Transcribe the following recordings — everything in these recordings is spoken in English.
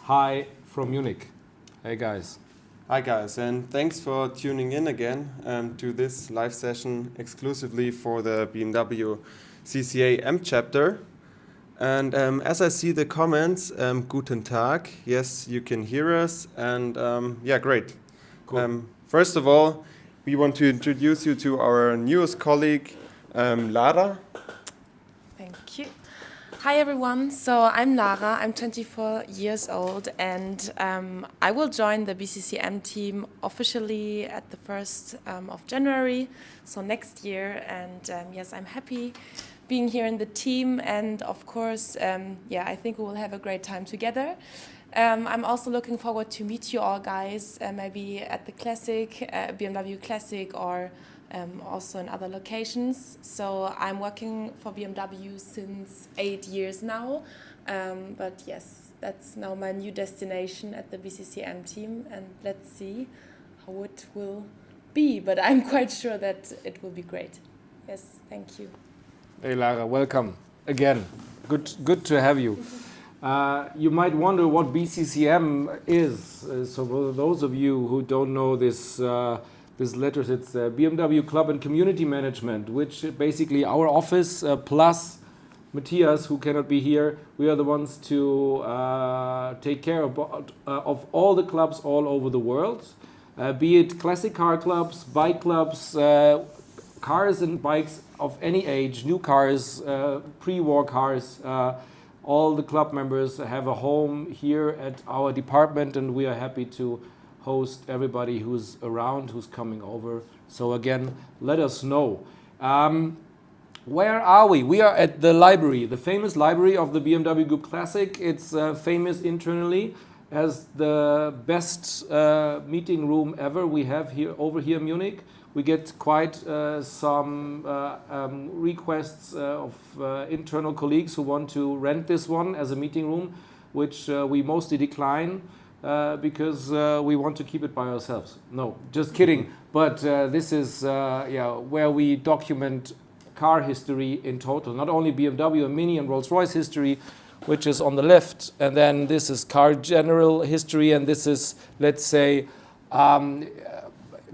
Hi from Munich. Hey guys. Hi guys, and thanks for tuning in again to this live session exclusively for the BMW CCA M Chapter. And as I see the comments, guten Tag, yes, you can hear us, and yeah, great. Cool. First of all, we want to introduce you to our newest colleague, Lara. Thank you. Hi everyone, so I'm Lara, I'm 24 years old and I will join the BCCM team officially at the 1st of January, so next year, and yes, I'm happy being here in the team, and of course, yeah, I think we will have a great time together. I'm also looking forward to meet you all guys, maybe at the Classic, BMW Classic, or also in other locations. So I'm working for BMW since 8 years now, but yes, that's now my new destination at the BCCM team, and let's see how it will be, but I'm quite sure that it will be great. Yes, thank you. Hey Lara, welcome again. Good to have you. You might wonder what BCCM is. So for those of you who don't know this letters, it's BMW Club and Community Management, which basically our office plus Matthias, who cannot be here, we are the ones to take care of all the clubs all over the world, be it classic car clubs, bike clubs, cars and bikes of any age, new cars, pre-war cars. All the club members have a home here at our department, and we are happy to host everybody who's around, who's coming over. So again, let us know. Where are we? We are at the library, the famous library of the BMW Group Classic. It's famous internally as the best meeting room ever we have here over here in Munich. We get quite some requests of internal colleagues who want to rent this one as a meeting room, which we mostly decline. Because we want to keep it by ourselves. No, just kidding. But this is where we document car history in total. Not only BMW and Mini and Rolls-Royce history, which is on the left, and then this is car general history, and this is, let's say,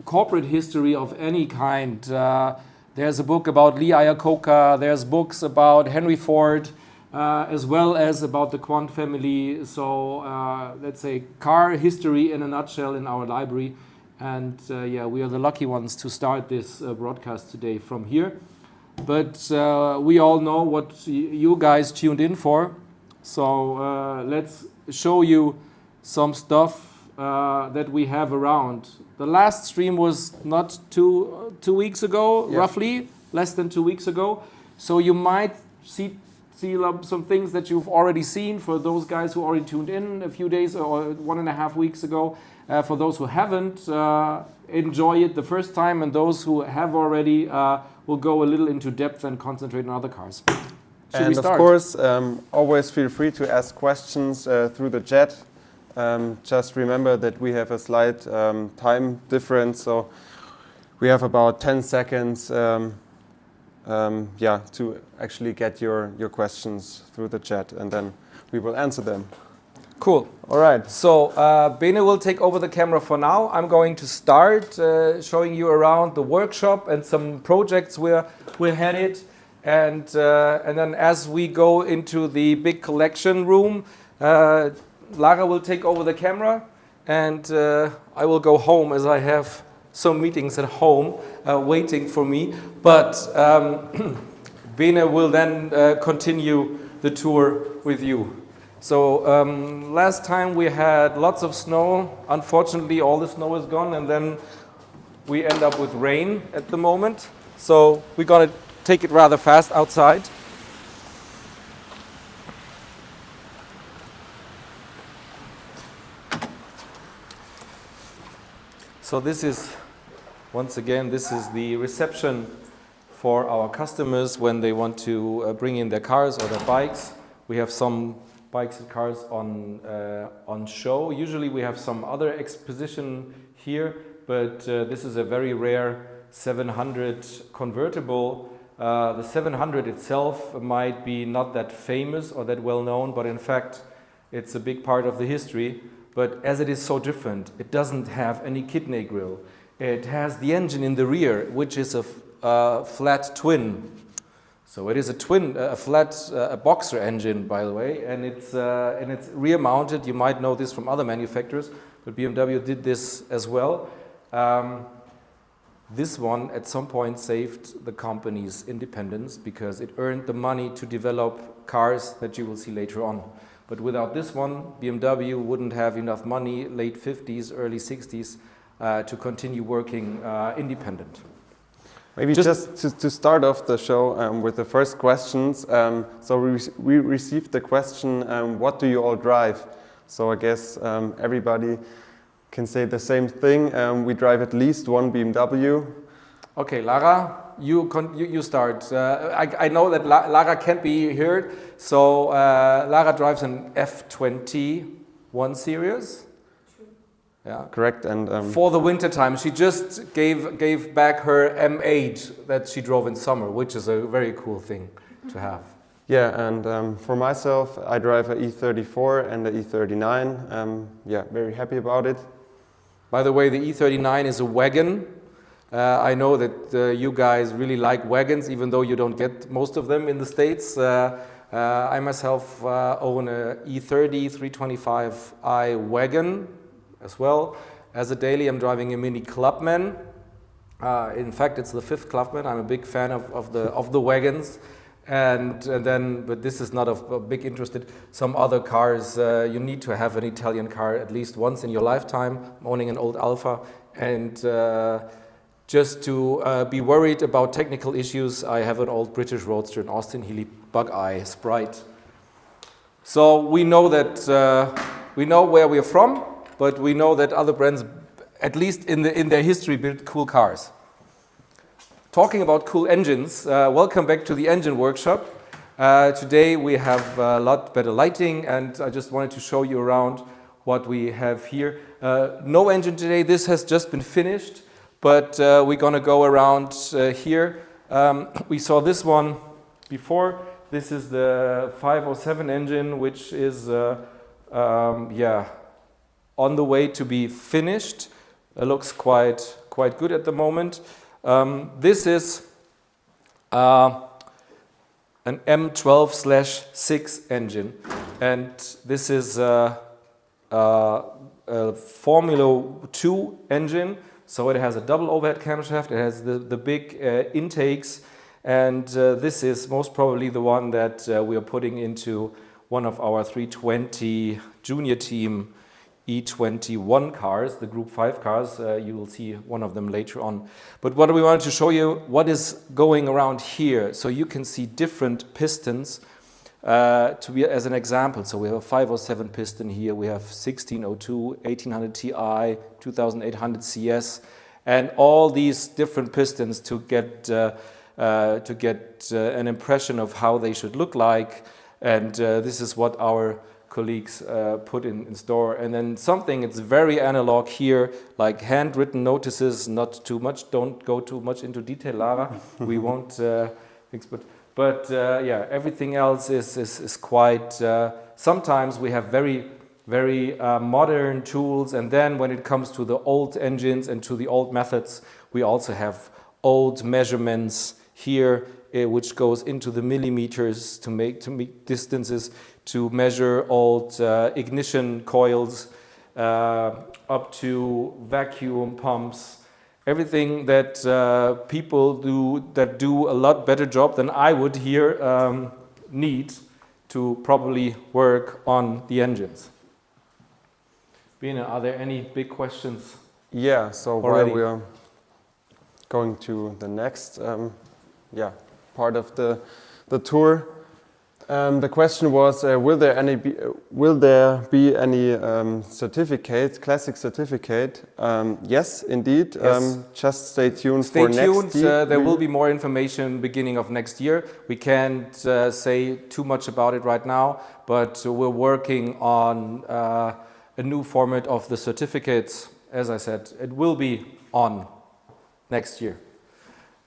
corporate history of any kind. There's a book about Lee Iacocca. There's books about Henry Ford. As well as about the Quant family. So let's say car history in a nutshell in our library. And yeah, we are the lucky ones to start this broadcast today from here. But we all know what you guys tuned in for. So let's show you some stuff that we have around. The last stream was not two weeks ago, yeah. Roughly, less than 2 weeks ago. So you might see some things that you've already seen for those guys who already tuned in a few days or 1.5 weeks ago. For those who haven't, enjoy it the first time, and those who have already will go a little into depth and concentrate on other cars. Should we start? Of course, always feel free to ask questions through the chat. Just remember that we have a slight time difference, so we have about 10 seconds to actually get your questions through the chat, and then we will answer them. Cool. All right. So Bene will take over the camera for now. I'm going to start showing you around the workshop and some projects we're headed, and then as we go into the big collection room, Lara will take over the camera, and I will go home as I have some meetings at home waiting for me, but Bene will then continue the tour with you. So last time we had lots of snow. Unfortunately, all the snow is gone, and then we end up with rain at the moment. So we're gonna take it rather fast outside. So this is, once again, this is the reception for our customers when they want to bring in their cars or their bikes. We have some bikes and cars on show. Usually we have some other exposition here, but this is a very rare 700 convertible. The 700 itself might be not that famous or that well known, but in fact It's a big part of the history, but as it is so different, it doesn't have any kidney grille. It has the engine in the rear, which is a flat twin. So it is a flat boxer engine, by the way, and it's rear mounted. You might know this from other manufacturers, but BMW did this as well. This one at some point saved the company's independence because it earned the money to develop cars that you will see later on. But without this one, BMW wouldn't have enough money, late 50s, early 60s, to continue working independent. Maybe just to start off the show with the first questions. So we received the question, what do you all drive? So I guess everybody can say the same thing. We drive at least one BMW. Okay, Lara, you start. I know that Lara can't be heard, so Lara drives an F20 1 Series. Yeah. Correct, and for the winter time, she just gave back her M8 that she drove in summer, which is a very cool thing to have. Yeah, and for myself, I drive an E34 and the E39. Yeah, very happy about it. By the way, the E39 is a wagon. I know that you guys really like wagons, even though you don't get most of them in the States. I myself own a E30 325i wagon as well. As a daily, I'm driving a Mini Clubman. In fact, it's the 5th Clubman. I'm a big fan of the wagons. And then, but this is not of a big interest. Some other cars, you need to have an Italian car at least once in your lifetime. I'm owning an old Alfa, and just to be worried about technical issues, I have an old British Roadster, an Austin Healey Bug-Eye Sprite. So we know that we know where we're from, but we know that other brands, at least in their history, built cool cars. Talking about cool engines, welcome back to the engine workshop. Today we have a lot better lighting, and I just wanted to show you around what we have here. No engine today, this has just been finished, but we're gonna go around here. We saw this one before. This is the 507 engine, which is on the way to be finished. It looks quite good at the moment. This is an M12/6 engine, and this is a Formula 2 engine, so it has a double overhead camshaft, it has the big intakes, and this is most probably the one that we are putting into one of our 320 junior team E21 cars, the Group 5 cars. You will see one of them later on. But what we wanted to show you, what is going around here. So you can see different pistons to be as an example. So we have a 507 piston here, we have 1602, 1800 Ti, 2800 CS, and all these different pistons to get an impression of how they should look like. And this is what our colleagues put in store. And then something, it's very analog here, like handwritten notices, not too much, don't go too much into detail, Lara. We won't but yeah, everything else is quite, sometimes we have very modern tools, and then when it comes to the old engines and to the old methods, we also have old measurements here, which goes into the millimeters to make distances, to measure old ignition coils, up to vacuum pumps, everything that people do a lot better job than I would here need to probably work on the engines. Bene, are there any big questions? Yeah, so already? While we are going to the next part of the tour, the question was, will there be any certificate, classic certificate? Yes, indeed. Yes. Just stay tuned for next year. There will be more information beginning of next year. We can't say too much about it right now, but we're working on a new format of the certificates. As I said, it will be on next year.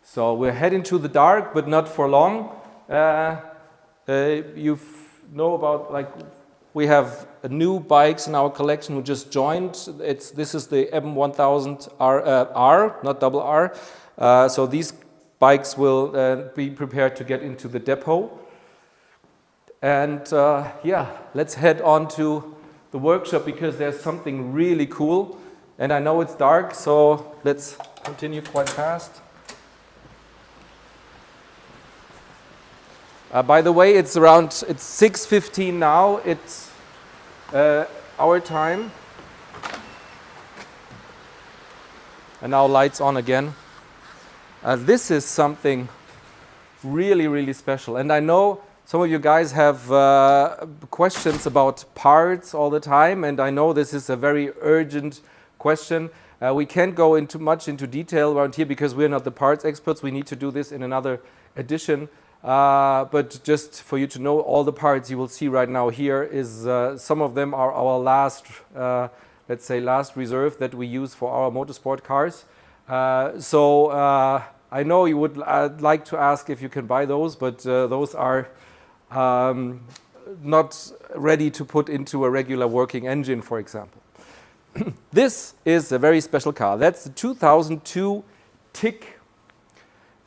So we're heading to the dark, but not for long. You know about, like, we have new bikes in our collection who just joined. This is the M1000 R, not double R. So these bikes will be prepared to get into the depot. And yeah, let's head on to the workshop because there's something really cool. And I know it's dark, so let's continue quite fast. By the way, it's 6:15 now. It's our time. And now lights on again. This is something really, really special. And I know some of you guys have questions about parts all the time, and I know this is a very urgent question. We can't go much into detail around here because we're not the parts experts. We need to do this in another edition. But just for you to know, all the parts you will see right now here is some of them are our last, let's say, last reserve that we use for our motorsport cars. So I know you would like to ask if you can buy those, but those are not ready to put into a regular working engine, for example. This is a very special car. That's the 2002 TIC.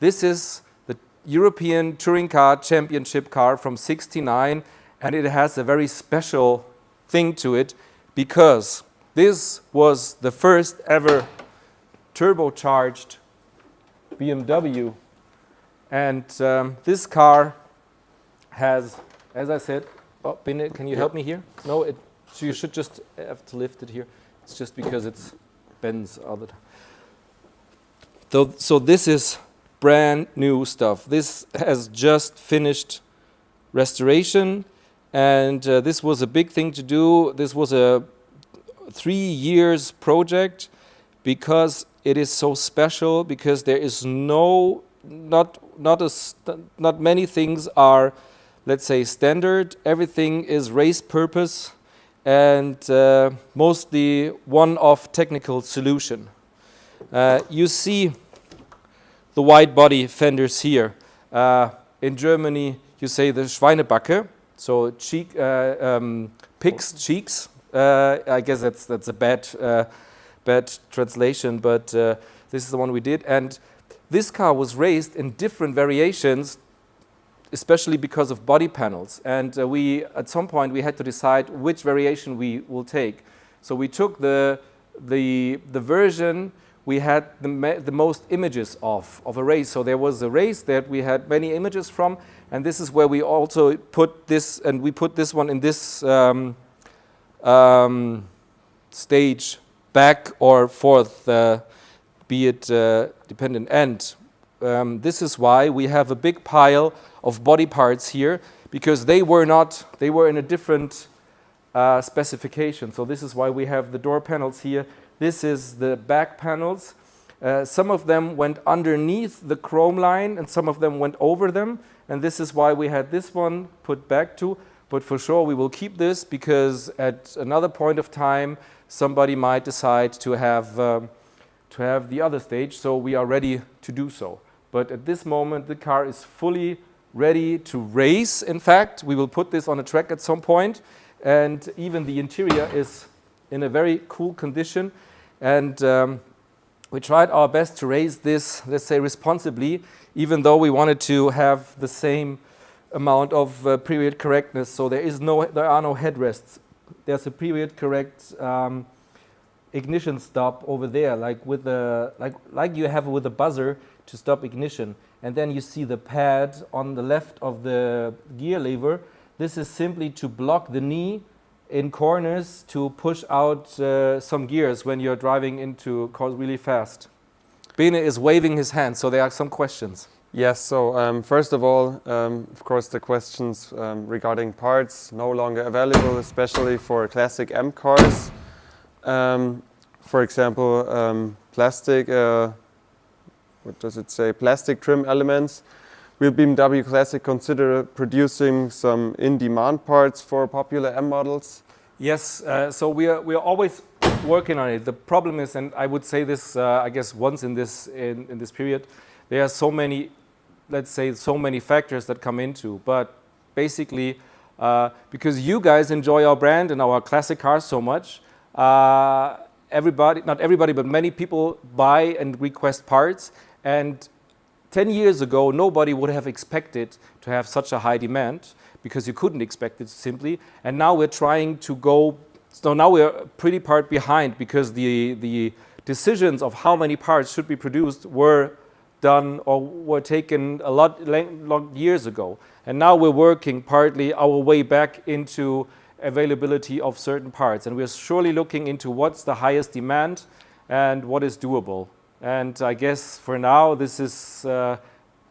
This is the European Touring Car Championship car from '69, and it has a very special thing to it because this was the first ever turbocharged BMW, and this car has, as I said, oh, Benedikt, can you help me here? No, so you should just have to lift it here. It's just because it bends all the time. So this is brand new stuff. This has just finished restoration, and this was a big thing to do. This was a 3 years project because it is so special, because there is not many things are, let's say, standard. Everything is race purpose and mostly one-off technical solution. You see the wide body fenders here. In Germany, you say the Schweinebacke, so pig's cheeks. I guess that's a bad translation, but this is the one we did. And this car was raised in different variations, especially because of body panels. And at some point, we had to decide which variation we will take. So we took the version we had the most images of a race. So there was a race that we had many images from, and this is where we also put this, and we put this one in this stage back or forth, be it dependent. And this is why we have a big pile of body parts here, because they were in a different specification. So this is why we have the door panels here. This is the back panels. Some of them went underneath the chrome line and some of them went over them. And this is why we had this one put back too. But for sure we will keep this, because at another point of time somebody might decide to have the other stage. So we are ready to do so. But at this moment the car is fully ready to race. In fact, we will put this on a track at some point, and even the interior is in a very cool condition. And we tried our best to raise this, let's say, responsibly, even though we wanted to have the same amount of period correctness. So there are no headrests. There's a period correct ignition stop over there, like with like you have with a buzzer to stop ignition. And then you see the pad on the left of the gear lever. This is simply to block the knee in corners to push out some gears when you're driving into cars really fast. Bene is waving his hand, so there are some questions. Yes, so first of all, of course, the questions regarding parts no longer available, especially for classic M cars. For example, plastic, what does it say? Plastic trim elements. Will BMW Classic consider producing some in-demand parts for popular M models? Yes, so we are always working on it. The problem is, and I would say this, I guess, once in this period, there are so many, let's say, so many factors that come into. But basically, because you guys enjoy our brand and our classic cars so much. Everybody, not everybody, but many people buy and request parts. And 10 years ago, nobody would have expected to have such a high demand because you couldn't expect it simply. And now we're trying to go, so now we're pretty part behind because the decisions of how many parts should be produced were done or were taken a lot years ago. And now we're working partly our way back into availability of certain parts. And we're surely looking into what's the highest demand and what is doable. And I guess for now, this is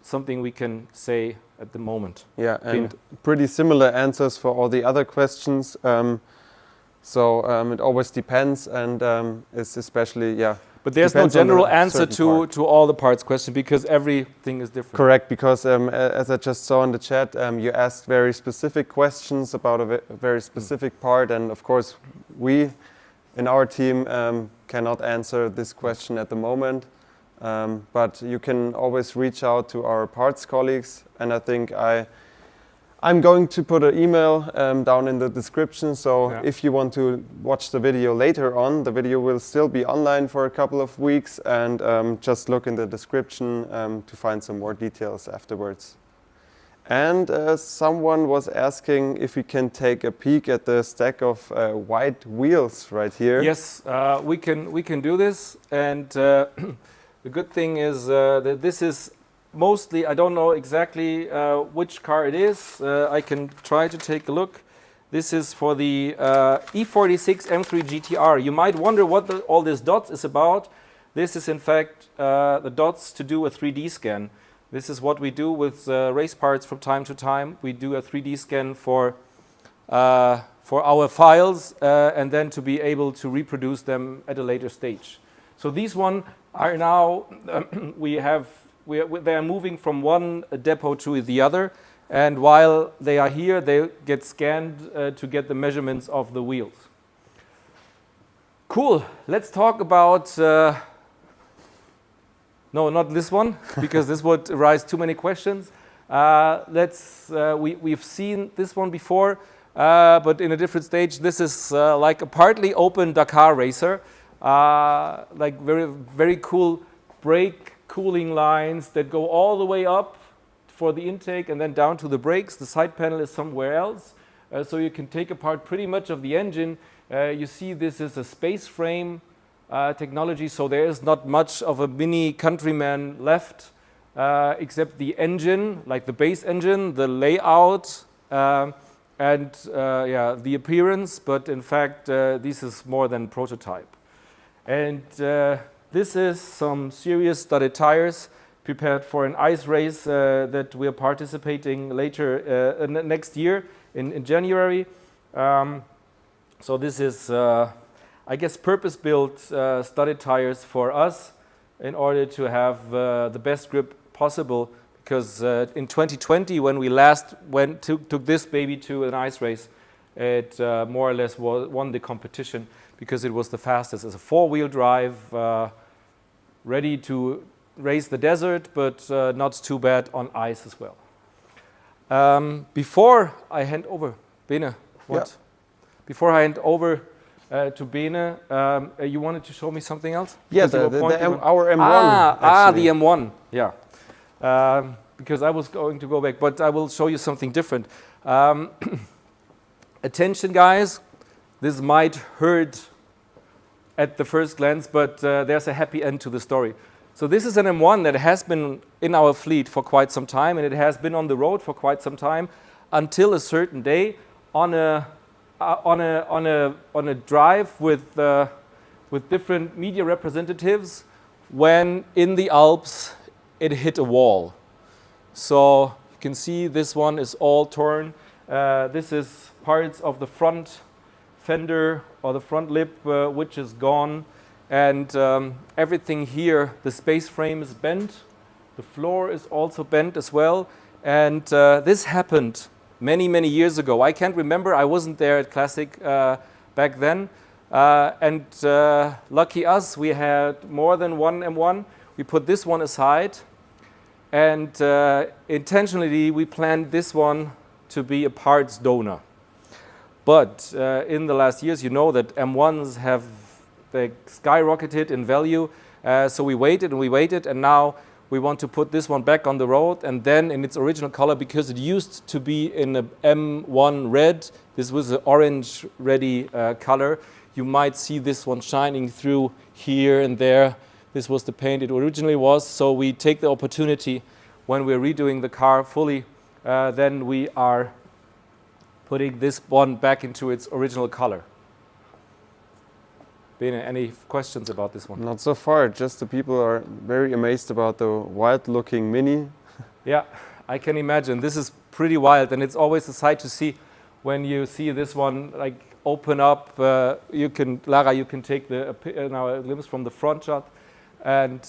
something we can say at the moment. Yeah, and pretty similar answers for all the other questions. So it always depends, and it's especially, yeah. But there's no general answer to all the parts question because everything is different. Correct, because as I just saw in the chat, you asked very specific questions about a very specific part, and of course we in our team cannot answer this question at the moment, but you can always reach out to our parts colleagues, and I think I'm going to put an email down in the description, so if you want to watch the video later on, the video will still be online for a couple of weeks, and just look in the description to find some more details afterwards. And someone was asking if we can take a peek at the stack of white wheels right here. Yes, we can do this, and the good thing is that this is mostly, I don't know exactly which car it is. I can try to take a look. This is for the E46 M3 GTR. You might wonder what all these dots is about. This is in fact the dots to do a 3D scan. This is what we do with race parts from time to time. We do a 3D scan for our files and then to be able to reproduce them at a later stage. So these one are now, they are moving from one depot to the other, and while they are here, they get scanned to get the measurements of the wheels. Cool. Let's talk about, no, not this one, because this would arise too many questions. We've seen this one before, but in a different stage. This is like a partly open Dakar racer, like very cool brake cooling lines that go all the way up for the intake and then down to the brakes. The side panel is somewhere else, so you can take apart pretty much of the engine. You see this is a space frame technology, so there is not much of a mini Countryman left except the engine, like the base engine, the layout, and the appearance, but in fact this is more than prototype. And this is some serious studded tires prepared for an ice race that we are participating later next year in January. So this is, I guess, purpose-built studded tires for us in order to have the best grip possible, because in 2020, when we last took this baby to an ice race, it more or less won the competition because it was the fastest. It's a four-wheel drive, ready to race the desert, but not too bad on ice as well. Before I hand over, Bene, what? Yeah. Before I hand over to Bene, you wanted to show me something else? Yeah, our M1. The M1, yeah. Because I was going to go back, but I will show you something different. Attention, guys. This might hurt at the first glance, but there's a happy end to the story. So this is an M1 that has been in our fleet for quite some time, and it has been on the road for quite some time until a certain day on a drive with different media representatives, when in the Alps it hit a wall. So you can see this one is all torn. This is parts of the front fender or the front lip which is gone, and everything here, the space frame is bent, the floor is also bent as well, and this happened many years ago. I can't remember, I wasn't there at Classic back then, and lucky us, we had more than one M1. We put this one aside, and intentionally we planned this one to be a parts donor. But in the last years, you know that M1s have skyrocketed in value. So we waited and we waited, and now we want to put this one back on the road, and then in its original color, because it used to be in a M1 red. This was an orange ready color. You might see this one shining through here and there. This was the paint it originally was. So we take the opportunity when we're redoing the car fully, then we are putting this one back into its original color. Bene, any questions about this one? Not so far, just the people are very amazed about the wild-looking Mini. Yeah, I can imagine. This is pretty wild, and it's always a sight to see when you see this one like open up. Lara, you can take the now a glimpse from the front shot, and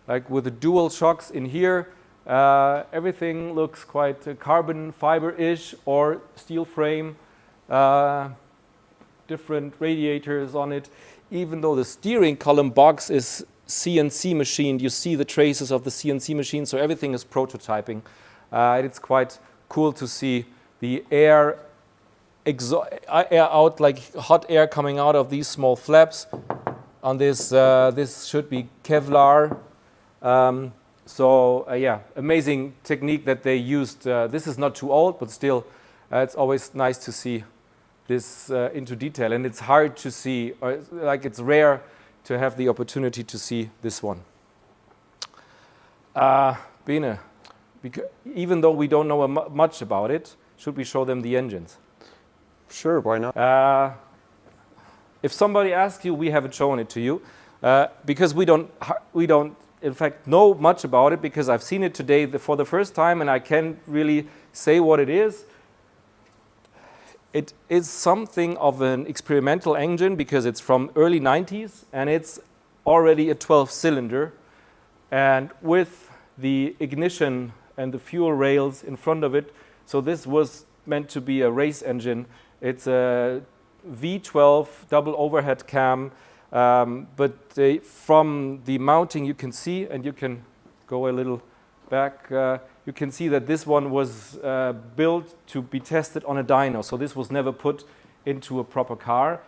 like with the dual shocks in here, everything looks quite carbon fiber-ish or steel frame. Different radiators on it. Even though the steering column box is CNC machined, you see the traces of the CNC machine, so everything is prototyping. It's quite cool to see the air out, like hot air coming out of these small flaps. On this, this should be Kevlar. Yeah, amazing technique that they used. This is not too old, but still, it's always nice to see this into detail, and it's hard to see, or like it's rare to have the opportunity to see this one. Bene, even though we don't know much about it, should we show them the engines? Sure, why not? If somebody asks you, we haven't shown it to you, because we don't in fact know much about it, because I've seen it today for the first time, and I can't really say what it is. It is something of an experimental engine because it's from early 90s and it's already a 12-cylinder, and with the ignition and the fuel rails in front of it. So this was meant to be a race engine. It's a V12 double overhead cam, but from the mounting you can see, and you can go a little back, you can see that this one was built to be tested on a dyno. So this was never put into a proper car.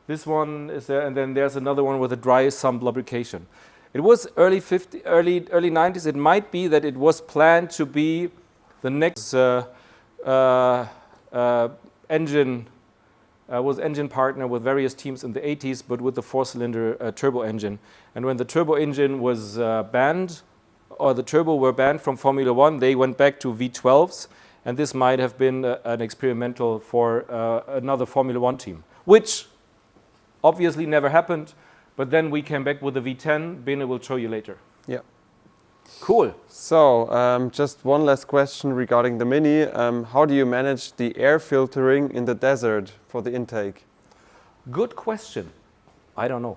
This one is there, and then there's another one with a dry sump lubrication. It was early 90s. It might be that it was planned to be the next engine partner with various teams in the 80s, but with the 4-cylinder turbo engine. And when the turbo engine was banned, or the turbo were banned from Formula One, they went back to V12s, and this might have been an experimental for another Formula One team, which obviously never happened, but then we came back with the V10. Bene will show you later. Yeah. Cool. So, just one last question regarding the Mini. How do you manage the air filtering in the desert for the intake? Good question. I don't know.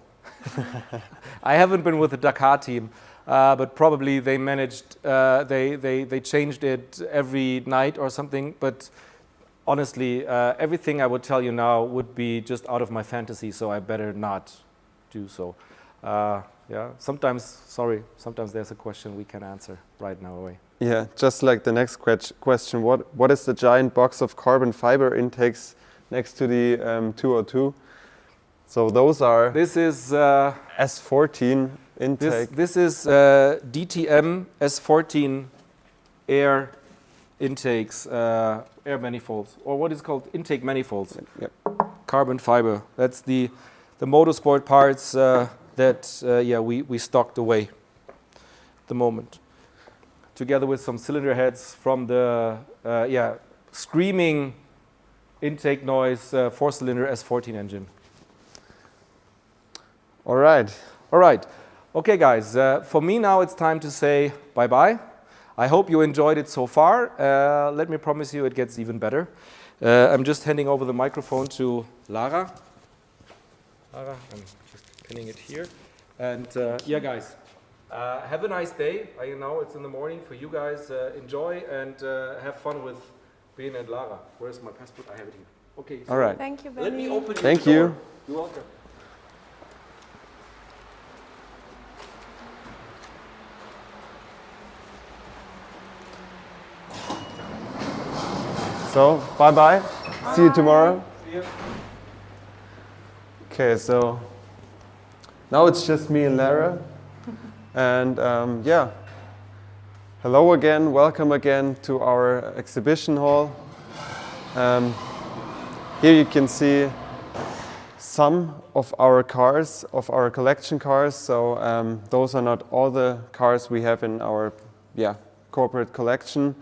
I haven't been with the Dakar team, but probably they managed, they changed it every night or something. But honestly, everything I would tell you now would be just out of my fantasy, so I better not do so. Yeah, sometimes there's a question we can answer right now away. Yeah, just like the next question, what is the giant box of carbon fiber intakes next to the 202? So those are... This is... S14 intake. This is DTM S14 air intakes, air manifolds, or what is called intake manifolds. Yep. Carbon fiber. That's the motorsport parts that we stocked away at the moment, together with some cylinder heads from the screaming intake noise 4-cylinder S14 engine. All right. Okay, guys. For me now, it's time to say bye-bye. I hope you enjoyed it so far. Let me promise you, it gets even better. I'm just handing over the microphone to Lara. I'm just pinning it here. And yeah, guys, have a nice day. I know it's in the morning for you guys. Enjoy and have fun with Bene and Lara. Where's my passport? I have it here. Okay. So all right. Thank you, Benny. Let me open Thank the door. you. You're welcome. So, bye-bye. See you tomorrow. Okay, so now it's just me and Lara. And yeah, hello again, welcome again to our exhibition hall. Here you can see some of our cars, of our collection cars. So those are not all the cars we have in our corporate collection.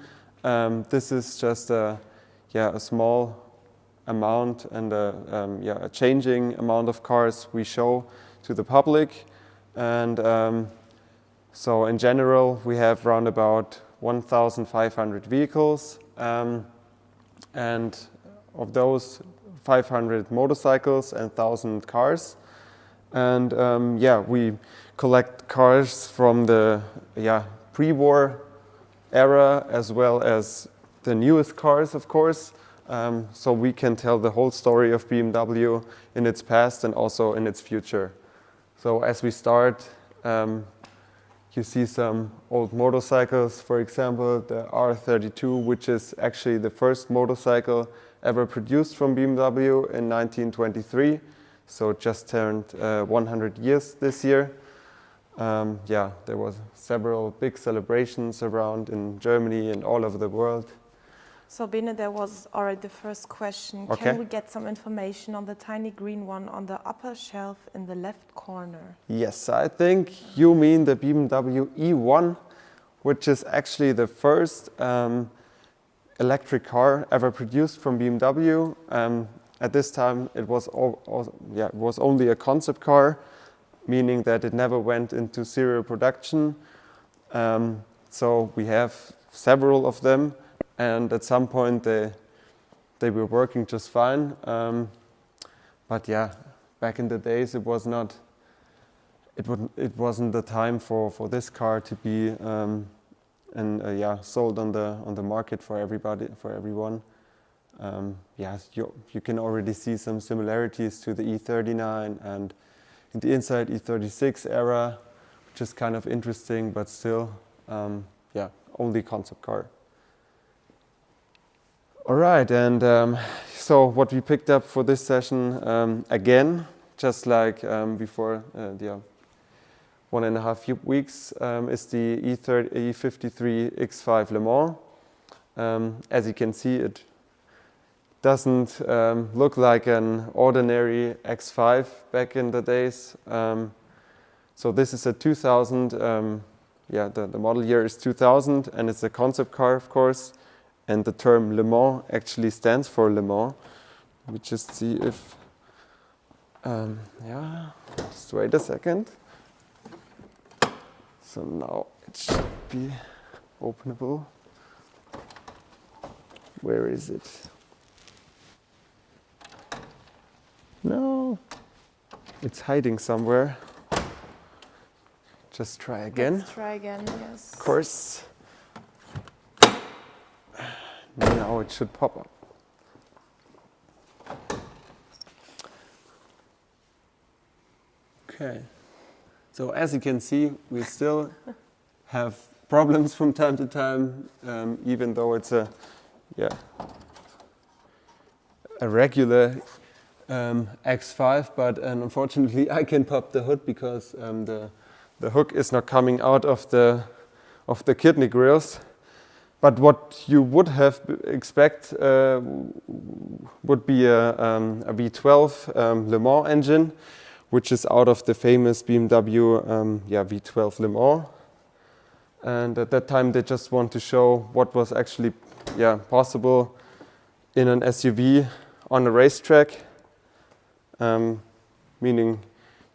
This is just a small amount and a changing amount of cars we show to the public. And so in general, we have around about 1,500 vehicles. And of those, 500 motorcycles and 1,000 cars. And we collect cars from the pre-war era as well as the newest cars, of course. So we can tell the whole story of BMW in its past and also in its future. So as we start, you see some old motorcycles, for example, the R32, which is actually the first motorcycle ever produced from BMW in 1923. So it just turned 100 years this year. There was several big celebrations around in Germany and all over the world. So Bene, there was already the first question. Okay. Can we get some information on the tiny green one on the upper shelf in the left corner? Yes, I think you mean the BMW E1, which is actually the first electric car ever produced from BMW. At this time, it was only a concept car, meaning that it never went into serial production. So we have several of them. And at some point they were working just fine, but yeah, back in the days it wasn't the time for this car to be sold on the market for everyone. You can already see some similarities to the E39 and in the inside E36 era, which is kind of interesting, but still, only concept car. All right, and so what we picked up for this session, again, just like before the 1.5 weeks, is the E53 X5 Le Mans. As you can see, it doesn't look like an ordinary X5 back in the days. So this is a 2000, the model year is 2000, and it's a concept car, of course. And the term Le Mans actually stands for Le Mans. Let me just see if, just wait a second. So now it should be openable. Where is it? No, it's hiding somewhere. Just try again. Let's try again, yes. Of course. Now it should pop up. Okay. So as you can see, we still have problems from time to time, even though it's a regular X5. But unfortunately, I can pop the hood because the hook is not coming out of the kidney grills. But what you would have expect would be a V12 Le Mans engine, which is out of the famous BMW V12 Le Mans. And at that time, they just want to show what was actually possible in an SUV on a racetrack, meaning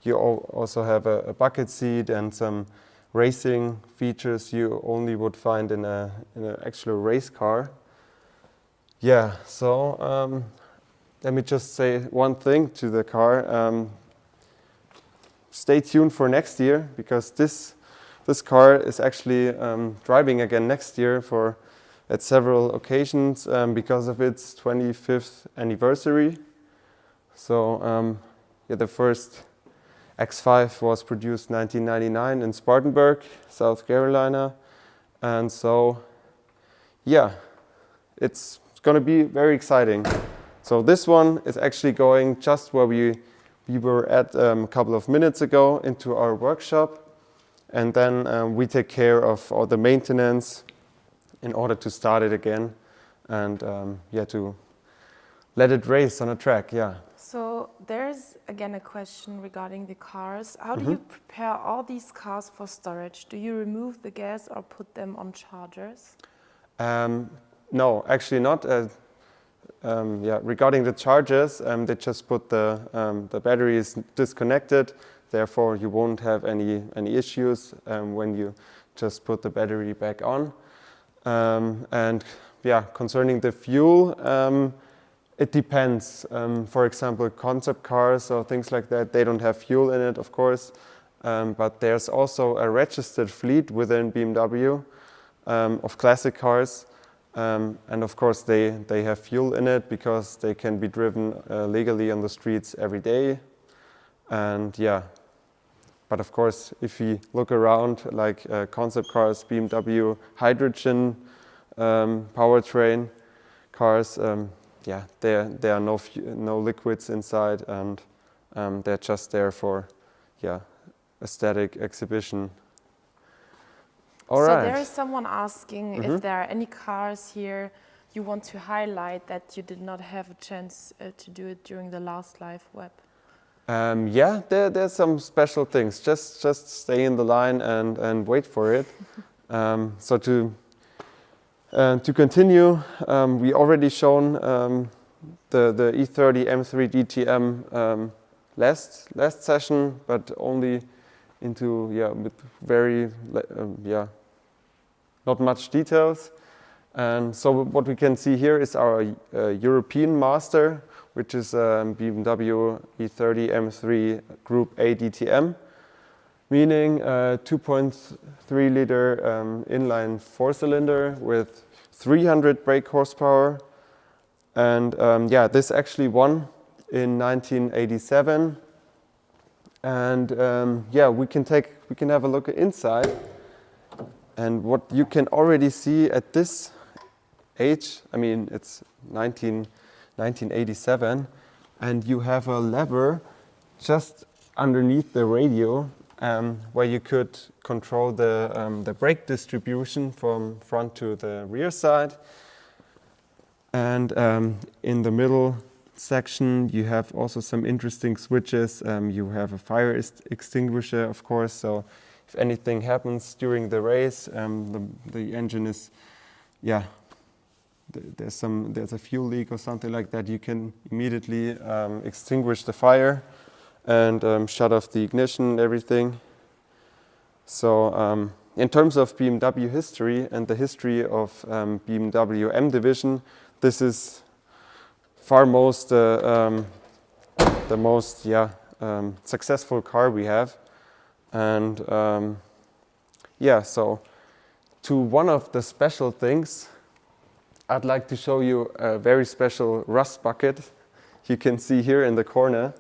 you also have a bucket seat and some racing features you only would find in an actual race car. Yeah, so let me just say one thing to the car. Stay tuned for next year, because this car is actually driving again next year at several occasions because of its 25th anniversary. So the first X5 was produced 1999 in Spartanburg, South Carolina, and so it's going to be very exciting. So this one is actually going just where we were at a couple of minutes ago, into our workshop. And then we take care of all the maintenance in order to start it again and to let it race on a track, yeah. So there's again a question regarding the cars. How do you prepare all these cars for storage? Do you remove the gas or put them on chargers? No, actually not. Regarding the chargers, they just put the batteries disconnected. Therefore, you won't have any issues when you just put the battery back on. Concerning the fuel, it depends. For example, concept cars or things like that, they don't have fuel in it, of course. But there's also a registered fleet within BMW of classic cars. And of course, they have fuel in it because they can be driven legally on the streets every day. And yeah, but of course, if we look around, like concept cars, BMW hydrogen powertrain cars, there are no liquids inside, and they're just there for aesthetic exhibition. All right. So there is someone asking if there are any cars here you want to highlight that you did not have a chance to do it during the last live web. There's some special things. Just stay in the line and wait for it. So to continue, we already shown the E30 M3 DTM last session, but only into with very not much details. And so what we can see here is our European master, which is BMW E30 M3 Group A DTM, meaning 2.3 liter inline four-cylinder with 300 brake horsepower. And this actually won in 1987. And we can have a look inside. And what you can already see at this age, I mean, it's 1987, and you have a lever just underneath the radio where you could control the brake distribution from front to the rear side. And in the middle section, you have also some interesting switches. You have a fire extinguisher, of course, so if anything happens during the race, the engine is, there's a fuel leak or something like that, you can immediately extinguish the fire and shut off the ignition and everything. So in terms of BMW history and the history of BMW M division, this is far most the most successful car we have. And so to one of the special things, I'd like to show you a very special rust bucket you can see here in the corner.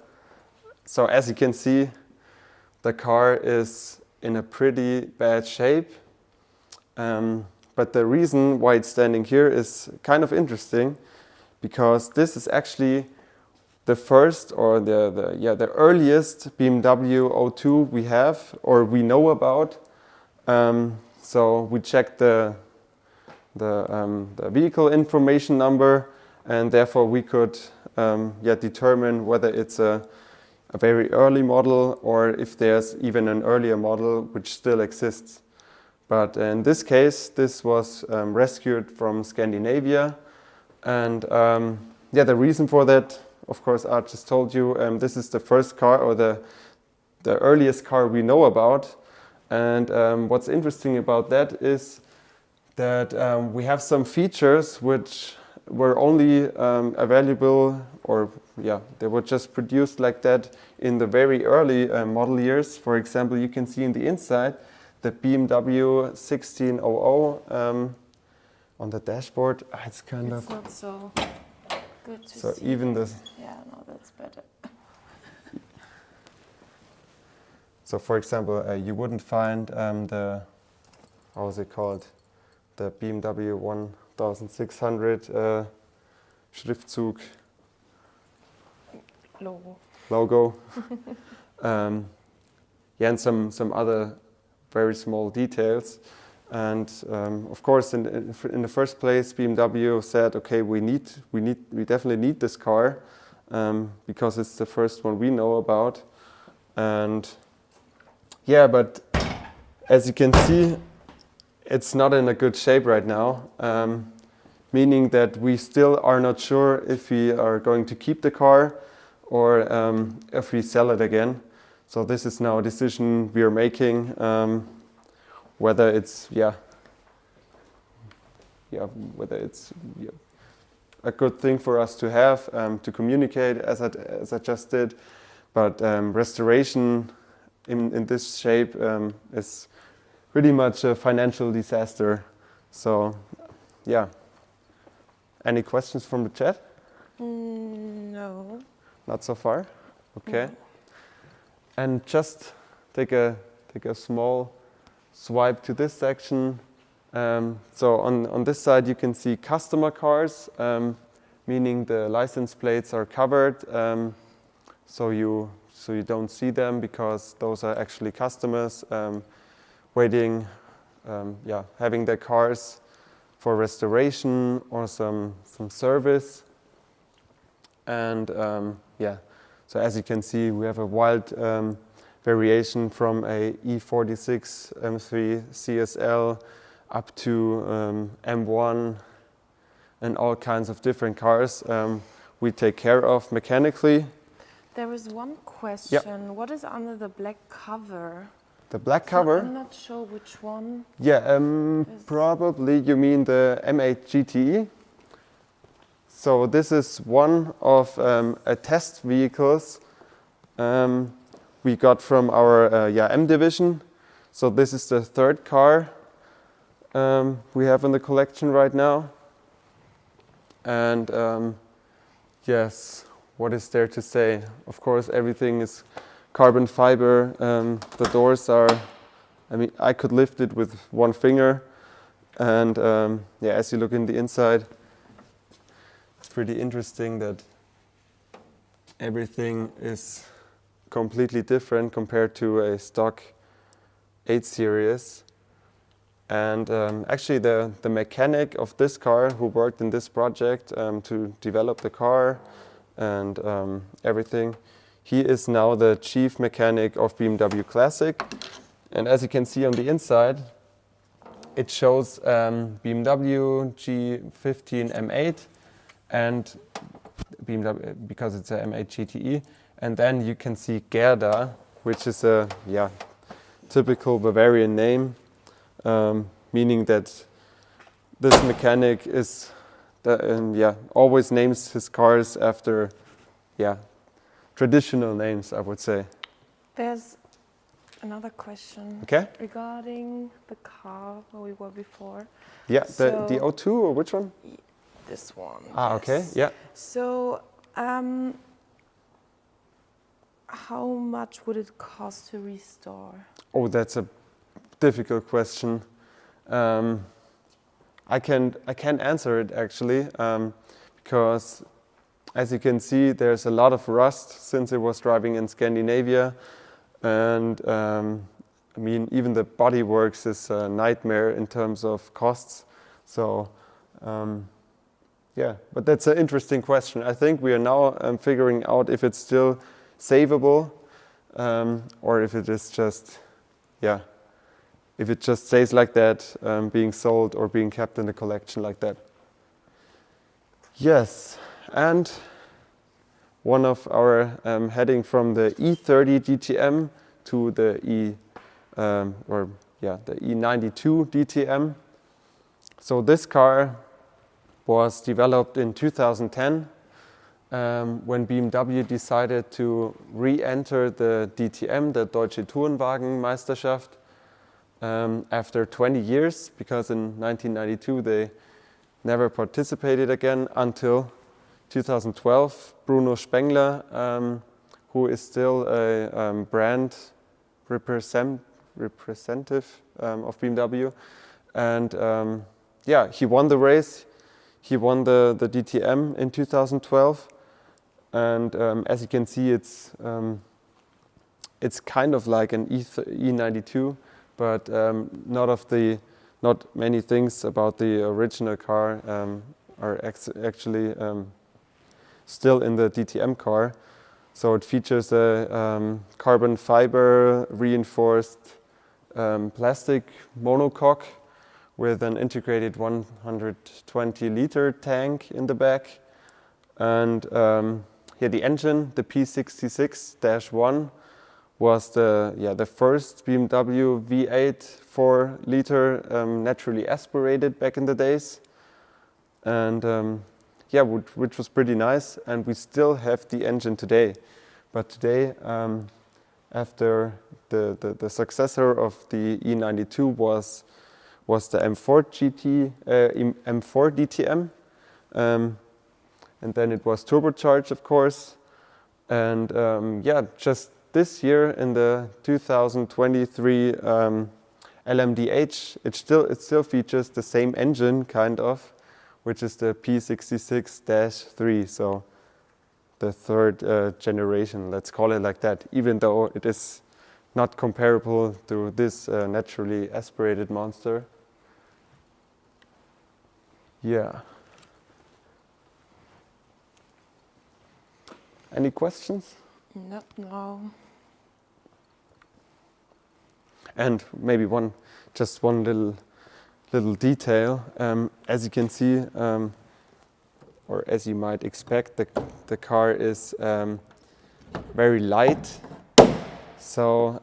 So as you can see, the car is in a pretty bad shape. But the reason why it's standing here is kind of interesting, because this is actually the first or the earliest BMW O2 we have or we know about. So we checked the vehicle information number, and therefore we could determine whether it's a very early model or if there's even an earlier model which still exists. But in this case, this was rescued from Scandinavia, and the reason for that, of course, I just told you, this is the first car or the earliest car we know about. And what's interesting about that is that we have some features which were only available, or they were just produced like that in the very early model years. For example, you can see in the inside the BMW 1600 on the dashboard. It's kind of not so good to so see. even this. Yeah, no, that's better. So, for example, you wouldn't find how is it called? The BMW 1600 Schriftzug, Logo. yeah, and some other very small details. And of course, in the first place, BMW said, okay, we definitely need this car because it's the first one we know about. And yeah, but as you can see, it's not in a good shape right now, meaning that we still are not sure if we are going to keep the car or if we sell it again. So this is now a decision we are making, whether it's whether it's a good thing for us to have to communicate as I just did, but restoration in this shape is pretty much a financial disaster. So yeah, any questions from the chat? No. Not so far. Okay. No. And just take a small swipe to this section. So on this side you can see customer cars, meaning the license plates are covered, so you don't see them because those are actually customers waiting, having their cars for restoration or some service. And so as you can see, we have a wild variation from a E46 M3 CSL up to M1 and all kinds of different cars we take care of mechanically. There is one question. Yep. What is under the black cover? The black cover? I'm not sure which one. Yeah, probably you mean the M8 GTE. So this is one of a test vehicles we got from our M division. So this is the third car we have in the collection right now. And yes, what is there to say? Of course, everything is carbon fiber. The doors are, I could lift it with one finger. And as you look in the inside, it's pretty interesting that everything is completely different compared to a stock 8 Series. And actually the mechanic of this car who worked in this project to develop the car and everything, he is now the chief mechanic of BMW Classic. And as you can see on the inside, it shows BMW G15 M8 and BMW, because it's a M8 GTE. And then you can see Gerda, which is a typical Bavarian name, meaning that this mechanic is always names his cars after traditional names, I would say. There's another question regarding the car where we were before. Yeah, So the O2 or which one? This one. Ah, okay, yeah. So how much would it cost to restore? Oh, that's a difficult question. I can't answer it actually, because as you can see, there's a lot of rust since it was driving in Scandinavia, and even the bodyworks is a nightmare in terms of costs. So but that's an interesting question. I think we are now figuring out if it's still savable or if it is just if it just stays like that, being sold or being kept in the collection like that. Yes, and one of our heading from the E30 DTM to the the E92 DTM. So this car was developed in 2010 when BMW decided to re-enter the DTM, the Deutsche Tourenwagen-Meisterschaft, after 20 years, because in 1992 they never participated again until 2012. Bruno Spengler, who is still a brand representative of BMW, and he won the race. he won the DTM in 2012, and as you can see, it's kind of like an E92, but not many things about the original car are actually still in the DTM car. So it features a carbon fiber reinforced plastic monocoque with an integrated 120-liter tank in the back. And here the engine, the P66-1, was the first BMW V8 4-liter naturally aspirated back in the days. And which was pretty nice, and we still have the engine today. But today, after the successor of the E92 was the M4 DTM, and then it was turbocharged, of course. And just this year in the 2023 LMDH, it still features the same engine, kind of, which is the P66-3, so the third generation, let's call it like that, even though it is not comparable to this naturally aspirated monster. Yeah. Any questions? No. And maybe just one little detail. As you can see, or as you might expect, the car is very light. So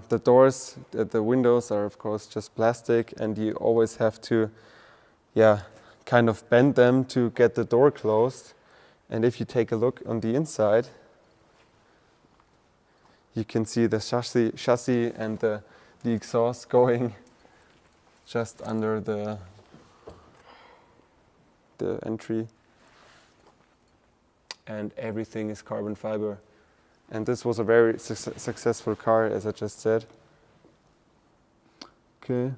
the doors, the windows are of course just plastic, and you always have to, kind of bend them to get the door closed. And if you take a look on the inside, you can see the chassis and the exhaust going just under the entry, and everything is carbon fiber. And this was a very successful car, as I just said. Okay.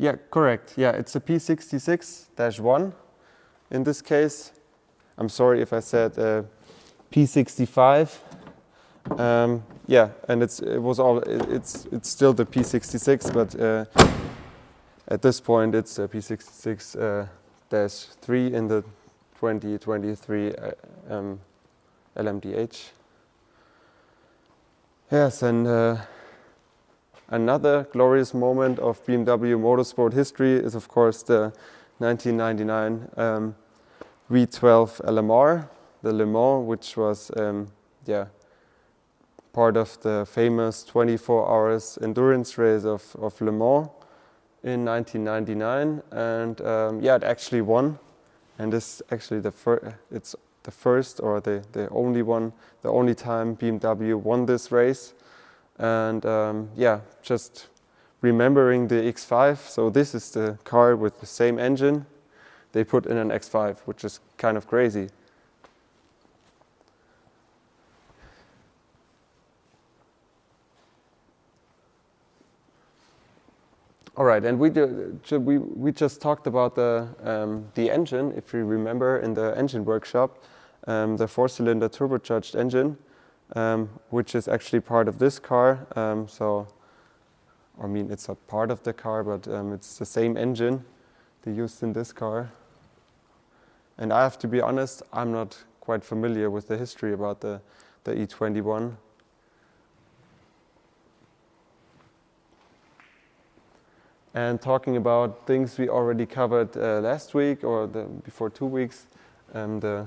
Yeah, correct. Yeah, it's a P66-1 in this case. I'm sorry if I said P65. And it's still the P66, but at this point it's a P66-3 in the 2023 LMDH. Yes, and another glorious moment of BMW motorsport history is, of course, the 1999 V12 LMR, the Le Mans, which was part of the famous 24 hours endurance race of Le Mans in 1999, and it actually won, and this is actually it's the first or the only time BMW won this race. And just remembering the X5, so this is the car with the same engine they put in an X5, which is kind of crazy. All right, and we just talked about the engine, if you remember, in the engine workshop, the 4-cylinder turbocharged engine, which is actually part of this car. It's not part of the car, but it's the same engine they used in this car. And I have to be honest, I'm not quite familiar with the history about the E21. And talking about things we already covered last week or before 2 weeks, oh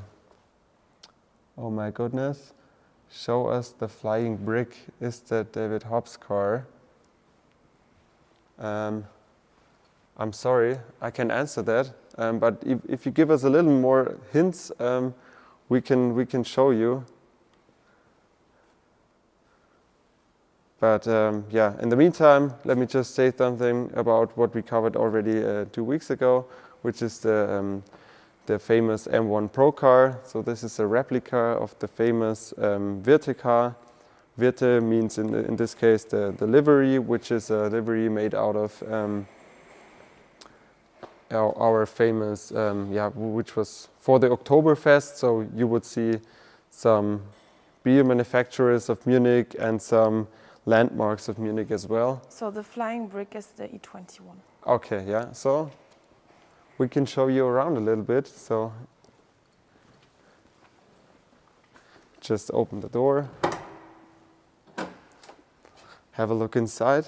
my goodness, show us the flying brick. Is that David Hobbs' car? I'm sorry, I can answer that, but if you give us a little more hints, we can show you. But in the meantime, let me just say something about what we covered already 2 weeks ago, which is the famous M1 Pro car. So this is a replica of the famous Virte car Wirte means in this case the livery, which is a livery made out of our famous, which was for the Oktoberfest. So you would see some beer manufacturers of Munich and some landmarks of Munich as well. So the flying brick is the E21. Okay, yeah. So we can show you around a little bit. So just open the door. Have a look inside.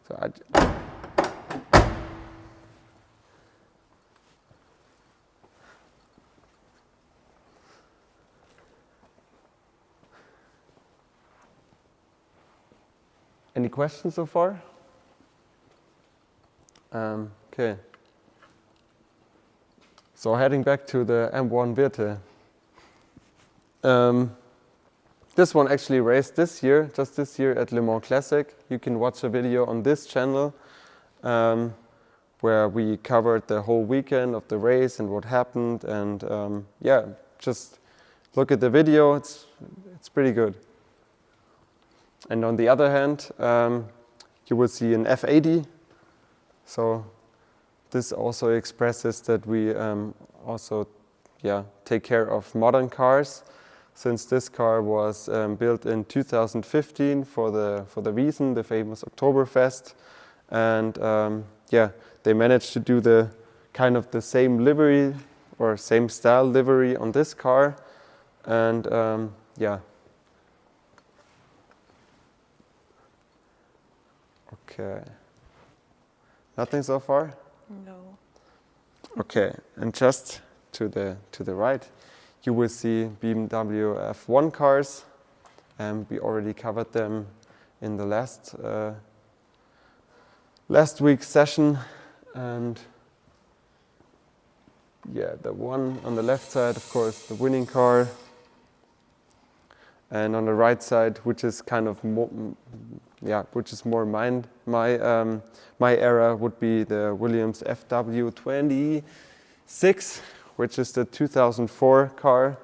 So any questions so far? Okay. So heading back to the M1 Wirte. This one actually raced this year, just this year at Le Mans Classic. You can watch a video on this channel where we covered the whole weekend of the race and what happened. And yeah, just look at the video. It's pretty good. And on the other hand, you will see an F80. So this also expresses that we also take care of modern cars. Since this car was built in 2015 for the Wiesn, the famous Oktoberfest, and they managed to do the kind of the same livery or same style livery on this car, and Okay. Nothing so far? No. Okay, and just to the right, you will see BMW F1 cars. We already covered them in the last week's session, and yeah, the one on the left side, of course, the winning car, and on the right side, which is kind of more, which is more my era, would be the Williams FW26, which is the 2004 car,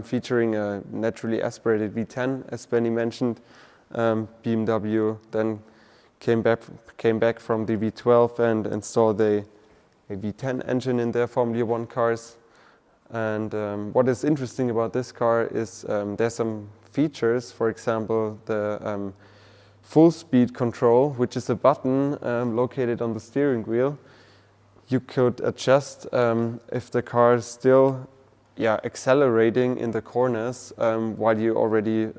featuring a naturally aspirated V10, as Benny mentioned. BMW then came back from the V12 and installed a V10 engine in their Formula One cars. And what is interesting about this car is there's some features, for example, the full speed control, which is a button located on the steering wheel. You could adjust if the car is still accelerating in the corners while you already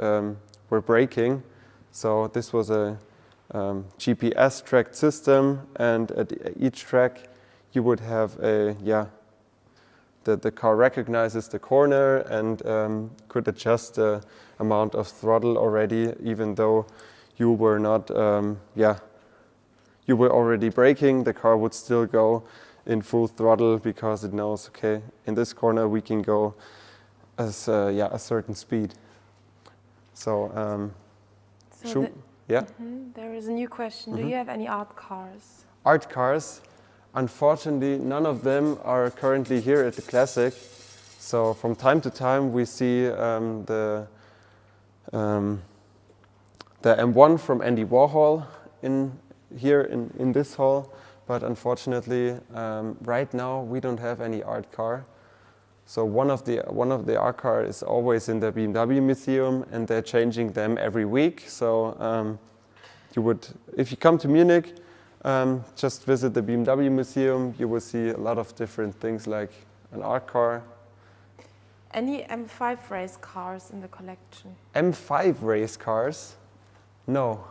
were braking. So this was a GPS tracked system, and at each track you would have the car recognizes the corner and could adjust the amount of throttle already, even though you were not, you were already braking. The car would still go in full throttle because it knows, okay, in this corner we can go as a certain speed. So, there is a new question. Do you have any art cars? Art cars? Unfortunately, none of them are currently here at the Classic. So from time to time we see the M1 from Andy Warhol here in this hall, but unfortunately right now we don't have any art car. So one of the art car is always in the BMW museum, and they're changing them every week. So if you come to Munich, just visit the BMW museum. You will see a lot of different things like an art car. Any M5 race cars in the collection? M5 race cars? No.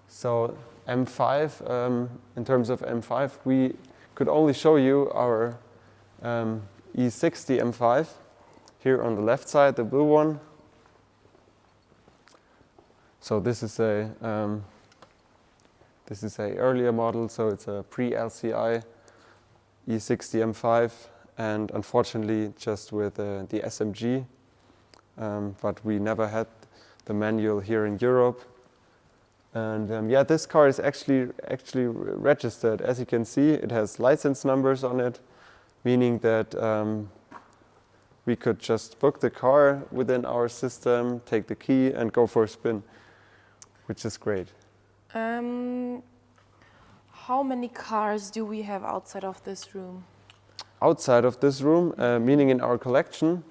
So M5, in terms of M5, we could only show you our E60 M5 here on the left side, the blue one. So this is a earlier model, so it's a pre-LCI E60 M5, and unfortunately just with the SMG, but we never had the manual here in Europe. And yeah, this car is actually registered. As you can see, it has license numbers on it, meaning that we could just book the car within our system, take the key, and go for a spin, which is great. How many cars do we have outside of this room? Outside of this room, meaning in our collection?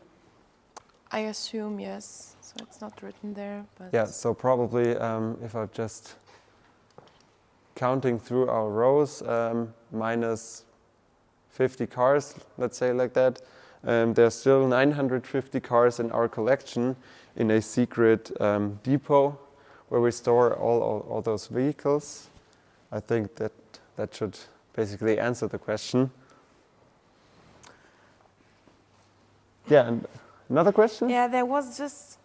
I assume yes, so it's not written there. But Yeah, so probably if I'm just counting through our rows, minus 50 cars, let's say like that. There's still 950 cars in our collection in a secret depot where we store all those vehicles. I think that should basically answer the question. Yeah, and another question? yeah, there was just,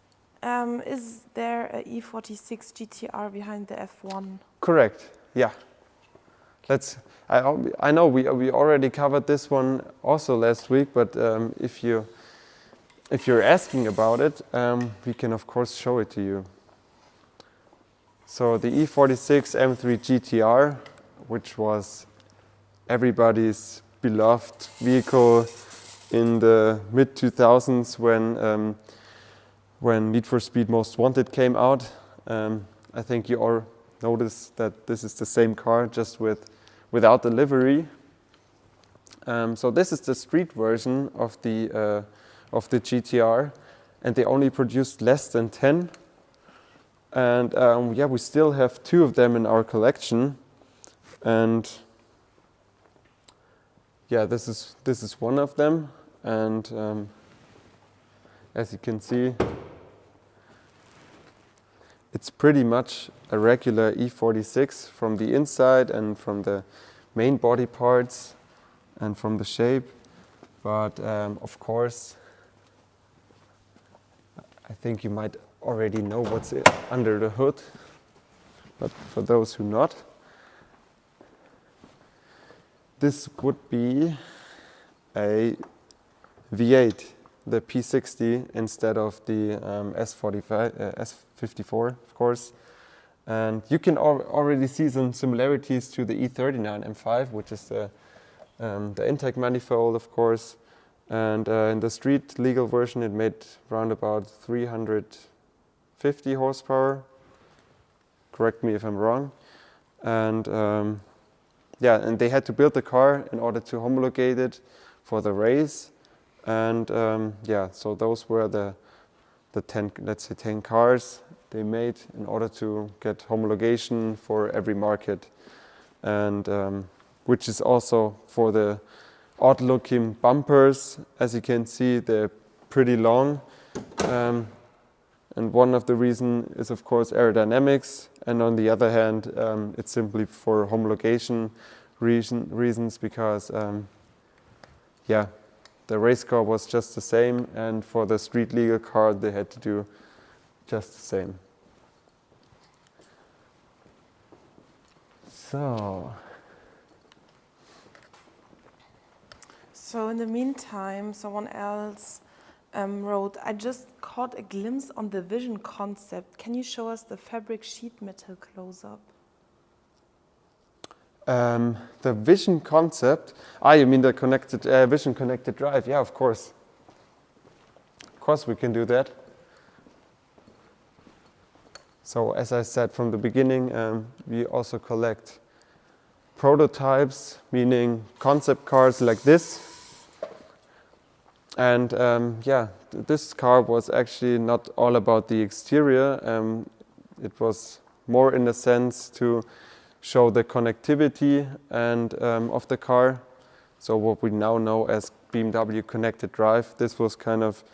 is there a E46 GTR behind the F1? Correct, yeah. I know we already covered this one also last week, but if you're asking about it, we can of course show it to you. So the E46 M3 GTR, which was everybody's beloved vehicle in the mid-2000s when Need for Speed Most Wanted came out. I think you all noticed that this is the same car, just without the livery. So this is the street version of the GTR, and they only produced less than 10. And yeah, we still have 2 of them in our collection. And yeah, this is one of them. And as you can see, it's pretty much a regular E46 from the inside and from the main body parts and from the shape. But of course, I think you might already know what's under the hood. But for those who not, this would be a V8, the P60 instead of the S54, of course. And you can already see some similarities to the E39 M5, which is the intake manifold, of course. And in the street legal version, it made around about 350 horsepower. Correct me if I'm wrong. And yeah, and they had to build the car in order to homologate it for the race. And yeah, so those were the 10, let's say 10 cars they made in order to get homologation for every market. And which is also for the odd looking bumpers. As you can see, they're pretty long. And one of the reasons is of course aerodynamics. And on the other hand, it's simply for homologation reasons because yeah, the race car was just the same, and for the street legal car they had to do just the same. So in the meantime, someone else wrote, I just caught a glimpse on the vision concept. Can you show us the fabric sheet metal close-up? The vision concept, you mean the connected vision connected drive? Yeah, of course. Of course we can do that. So as I said from the beginning, we also collect prototypes, meaning concept cars like this. And yeah, this car was actually not all about the exterior. It was more in a sense to show the connectivity and of the car. So what we now know as BMW Connected Drive. This was kind of,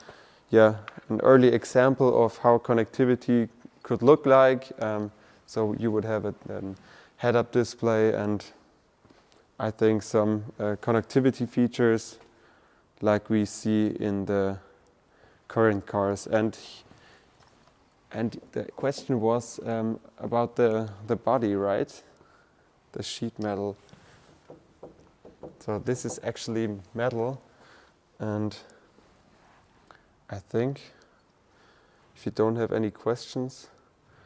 yeah, an early example of how connectivity could look like. So you would have a head-up display and I think some connectivity features like we see in the current cars. And the question was about the body, right? The sheet metal. So this is actually metal, And I think if you don't have any questions,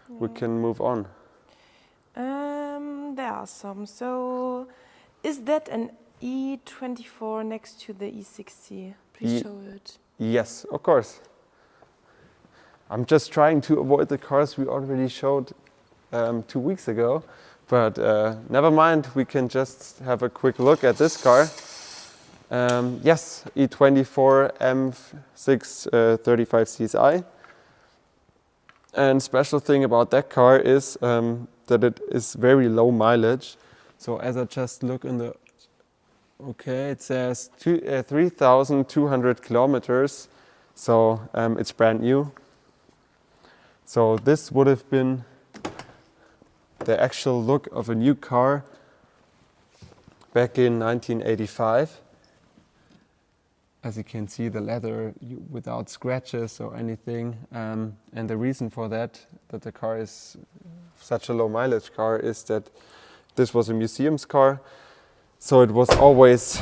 we can move on. There are some. So, is that an E24 next to the E60? Please show it. Yes, of course. I'm just trying to avoid the cars we already showed 2 weeks ago, but never mind, we can just have a quick look at this car. Yes, E24 M6 35 CSI. And special thing about that car is that it is very low mileage. So as I just look in the, okay, it says 3,200 kilometers. So it's brand new. So this would have been the actual look of a new car back in 1985. As you can see, the leather without scratches or anything. And the reason for that the car is such a low mileage car, is that this was a museum's car. So it was always,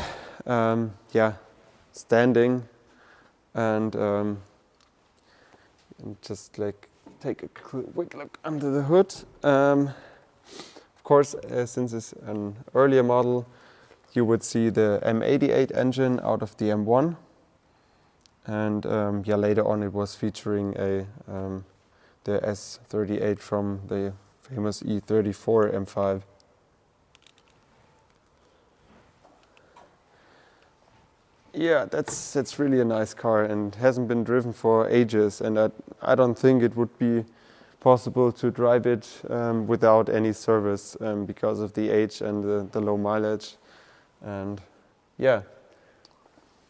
standing and just like take a quick look under the hood. Of course, since it's an earlier model, you would see the M88 engine out of the M1, and later on it was featuring the S38 from the famous E34 M5. Yeah, that's really a nice car and hasn't been driven for ages, and I don't think it would be possible to drive it without any service because of the age and the low mileage. And yeah.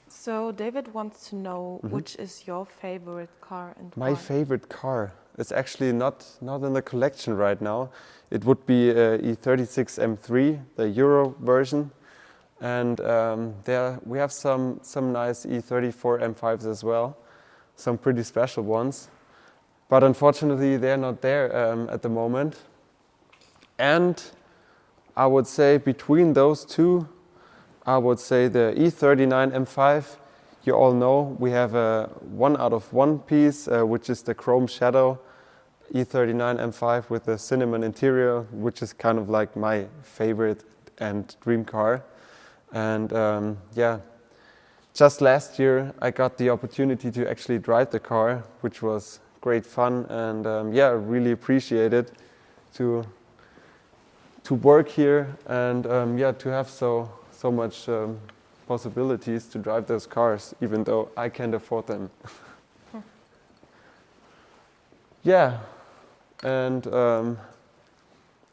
So David wants to know which is your favorite car and my why? favorite car. It's actually not in the collection right now. It would be E36 M3, the Euro version. And there we have some nice E34 M5s as well, some pretty special ones. But unfortunately, they're not there at the moment. And I would say between those two, I would say the E39 M5. You all know we have a 1/1 piece, which is the chrome shadow E39 M5 with the cinnamon interior, which is kind of like my favorite and dream car. And just last year I got the opportunity to actually drive the car, which was great fun, and really appreciate it to work here and to have so much possibilities to drive those cars, even though I can't afford them. Yeah, and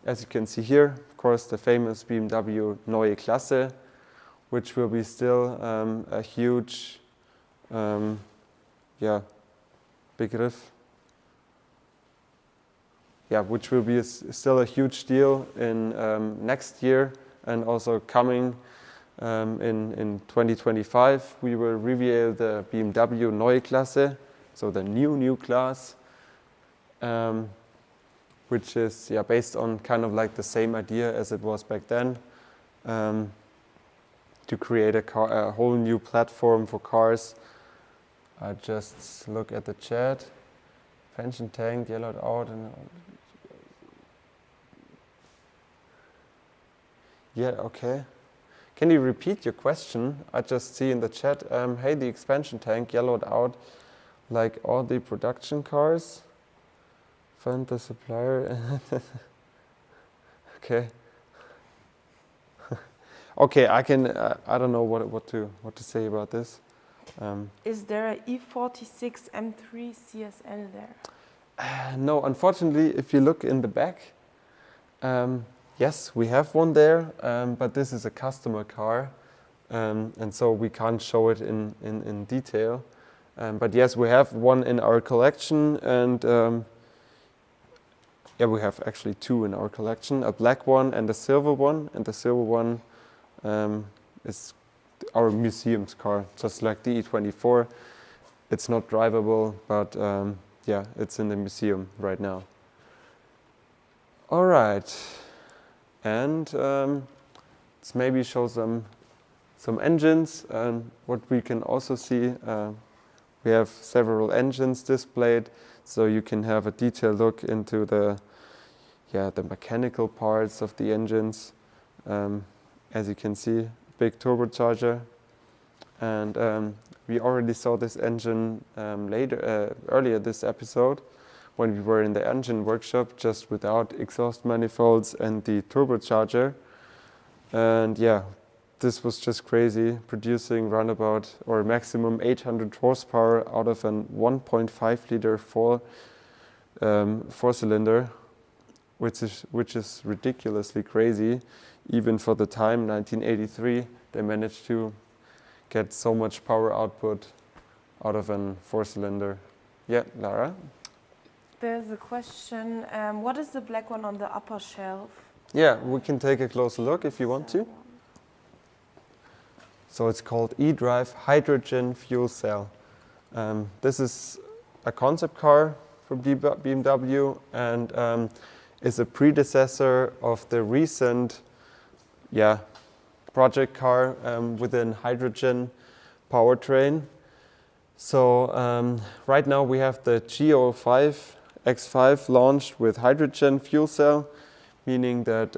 as you can see here, of course, the famous BMW Neue Klasse, which will be still a huge Begriff. Yeah, which will be still a huge deal in next year, and also coming in 2025. We will reveal the BMW Neue Klasse, so the new class, which is based on kind of like the same idea as it was back then, to create a whole new platform for cars. I just look at the chat. Pension tank yellowed out and yeah, okay. Can you repeat your question? I just see in the chat, hey, the expansion tank yellowed out like all the production cars. Fund the supplier. Okay. Okay, I can. I don't know what to say about this. Is there a E46 M3 CSL there? No, unfortunately, if you look in the back, yes, we have one there, but this is a customer car, and so we can't show it in detail. But yes, we have one in our collection, and we have actually two in our collection, a black one and a silver one, and the silver one is our museum's car, just like the E24. It's not drivable, but it's in the museum right now. All right, and let's maybe show some some engines, and what we can also see, we have several engines displayed, so you can have a detailed look into the mechanical parts of the engines. As you can see, big turbocharger, and we already saw this engine earlier this episode when we were in the engine workshop, just without exhaust manifolds and the turbocharger. And yeah, this was just crazy, producing roundabout or maximum 800 horsepower out of a 1.5 liter four cylinder, which is ridiculously crazy. Even for the time, 1983, they managed to get so much power output out of a four cylinder. Yeah, Lara? There's a question. What is the black one on the upper shelf? Yeah, we can take a closer look if you want to. So it's called eDrive Hydrogen Fuel Cell. This is a concept car from BMW and is a predecessor of the recent project car within hydrogen powertrain. So right now we have the G05 X5 launched with hydrogen fuel cell, meaning that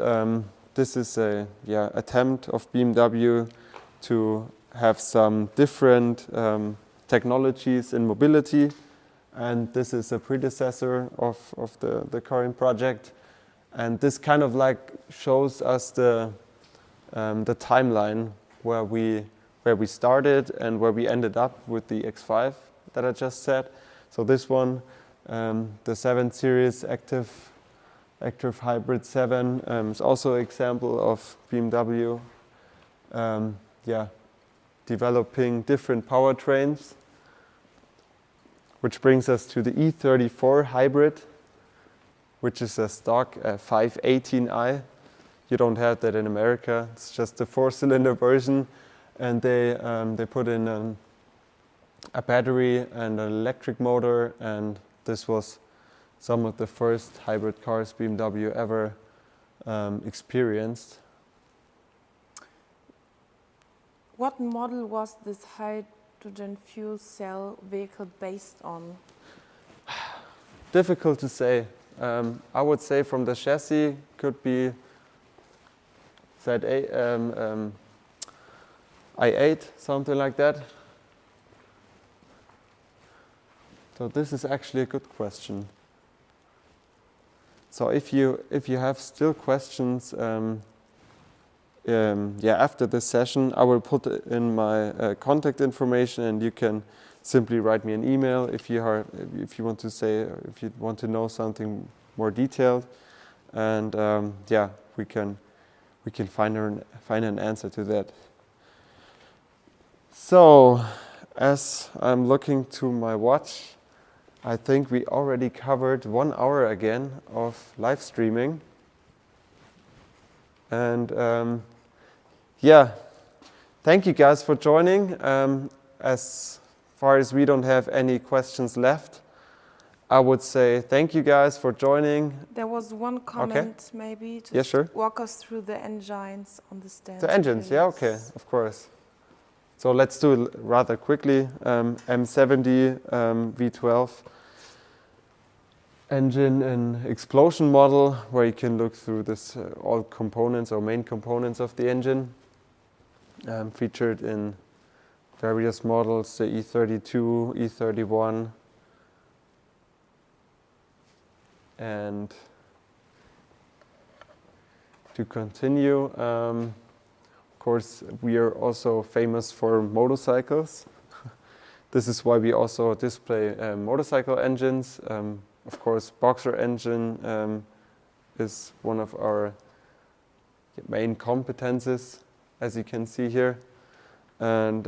this is a attempt of BMW to have some different technologies in mobility, and this is a predecessor of the current project. And this kind of like shows us the timeline where we started and where we ended up with the X5 that I just said. So this one, the 7 Series Active Hybrid 7, is also an example of BMW developing different powertrains, which brings us to the E34 Hybrid, which is a stock 518i. You don't have that in America. It's just the 4-cylinder version, and they put in a battery and an electric motor, and this was some of the first hybrid cars BMW ever experienced. What model was this hydrogen fuel cell vehicle based on? Difficult to say. I would say from the chassis could be I8, something like that. So this is actually a good question. So if you have still questions, after this session, I will put in my contact information, and you can simply write me an email if you want to say, if you want to know something more detailed, and we can find an answer to that. So, as I'm looking to my watch, I think we already covered 1 hour again of live streaming. And thank you guys for joining. As far as we don't have any questions left, I would say thank you guys for joining. There was one comment, maybe. Just sure. Walk us through the engines on the stand. The engines, please. okay, of course. So let's do it rather quickly. M70 V12 engine and explosion model, where you can look through this all components or main components of the engine. Featured in various models, the E32, E31, and to continue, of course, we are also famous for motorcycles. This is why we also display motorcycle engines. Of course, Boxer engine is one of our main competences, as you can see here. And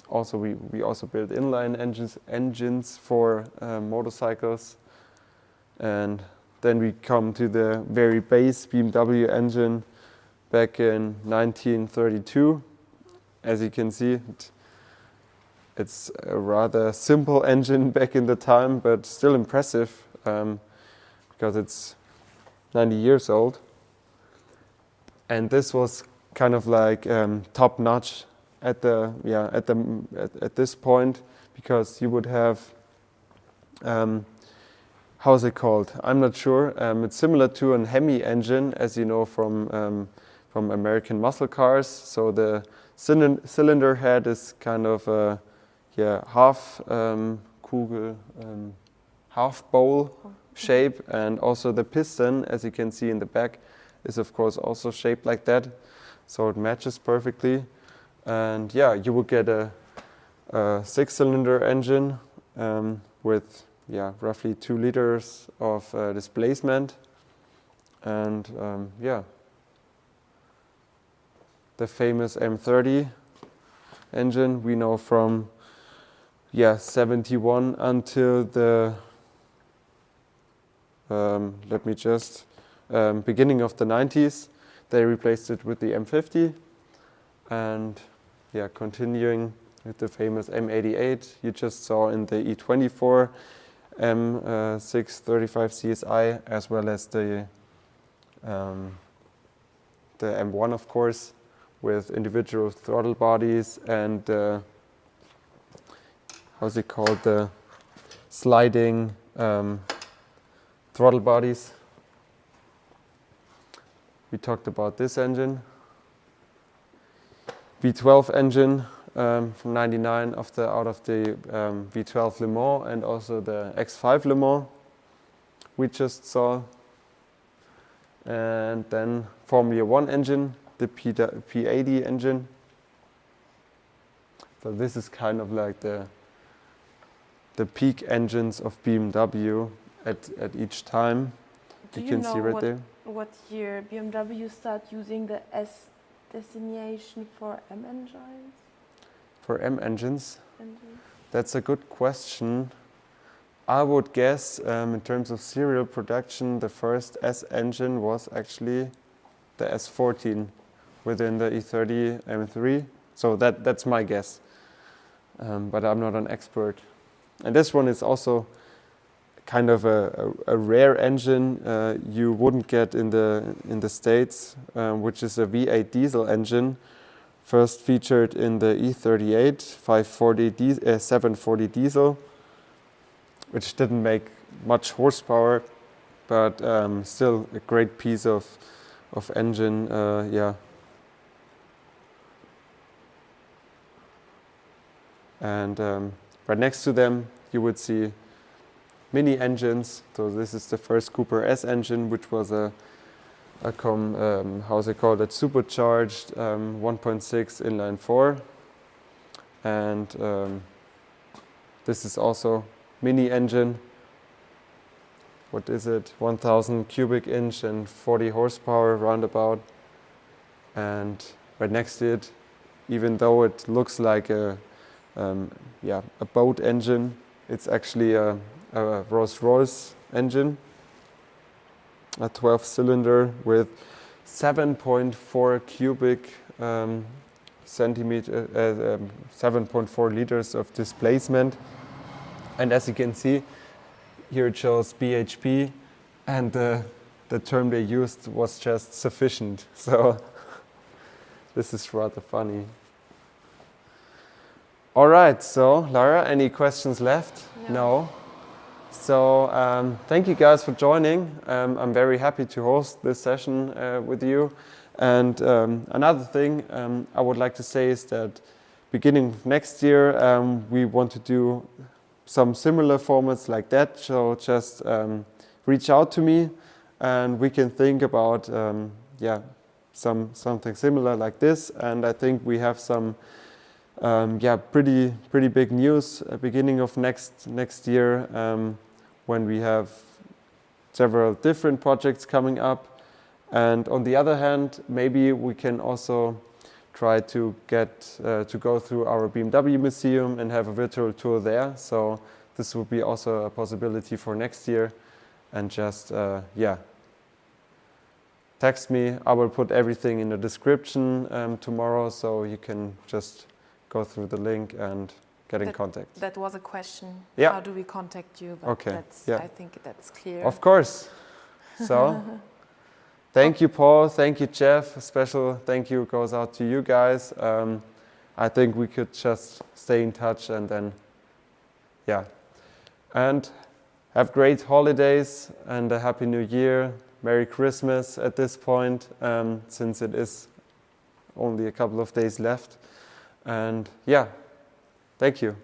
also we also build inline engines for motorcycles. And then we come to the very base BMW engine back in 1932. As you can see, it's a rather simple engine back in the time, but still impressive because it's 90 years old. And this was kind of like top-notch at this point, because you would have how's it called? I'm not sure. It's similar to an Hemi engine, as you know from American muscle cars. So the cylinder head is kind of a half kugel, half bowl shape, and also the piston, as you can see in the back, is of course also shaped like that. So it matches perfectly. And yeah, you would get a 6-cylinder engine with roughly 2 liters of displacement. And the famous M30 engine we know from 71 until the beginning of the 90s. They replaced it with the M50, and continuing with the famous M88 you just saw in the E24, M635 CSI, as well as the M1, of course, with individual throttle bodies and how's it called, the sliding throttle bodies. We talked about this engine, V12 engine from '99 out of the V12 Le Mans, and also the X5 Le Mans we just saw. And then Formula 1 engine, the P80 engine. So this is kind of like the peak engines of BMW at each time. Do you can see right there. What year BMW started using the S designation for M engines? For M engines? That's a good question. I would guess in terms of serial production, the first S engine was actually the S14 within the E30 M3. So that's my guess. But I'm not an expert. And this one is also kind of a rare engine you wouldn't get in the States, which is a V8 diesel engine, first featured in the E38 740 diesel, which didn't make much horsepower, but still a great piece of engine. And right next to them you would see mini engines. So this is the first Cooper S engine, which was a supercharged 1.6 inline 4, and this is also mini engine. What is it? 1,000 cubic inch and 40 horsepower roundabout. And right next to it, even though it looks like a boat engine, it's actually a Rolls-Royce engine, a 12-cylinder with 7.4 cubic centimeter, 7.4 liters of displacement. And as you can see, here it shows BHP, and the term they used was just sufficient. So this is rather funny. All right, so Lara, any questions left? No. So thank you guys for joining. I'm very happy to host this session with you. And another thing I would like to say is that beginning of next year, we want to do some similar formats like that. So just reach out to me and we can think about something similar like this. And I think we have some pretty big news beginning of next year, when we have several different projects coming up. And on the other hand, maybe we can also try to get to go through our BMW museum and have a virtual tour there. So this would be also a possibility for next year. And just text me. I will put everything in the description tomorrow, so you can just go through the link and get in contact. That was a question. Yeah. How do we contact you? But Okay. I think that's clear. Of course. So, thank you, Paul. Thank you, Jeff. A special thank you goes out to you guys. I think we could just stay in touch, and then, yeah. And have great holidays and a Happy New Year. Merry Christmas at this point, since it is only a couple of days left. And yeah, thank you.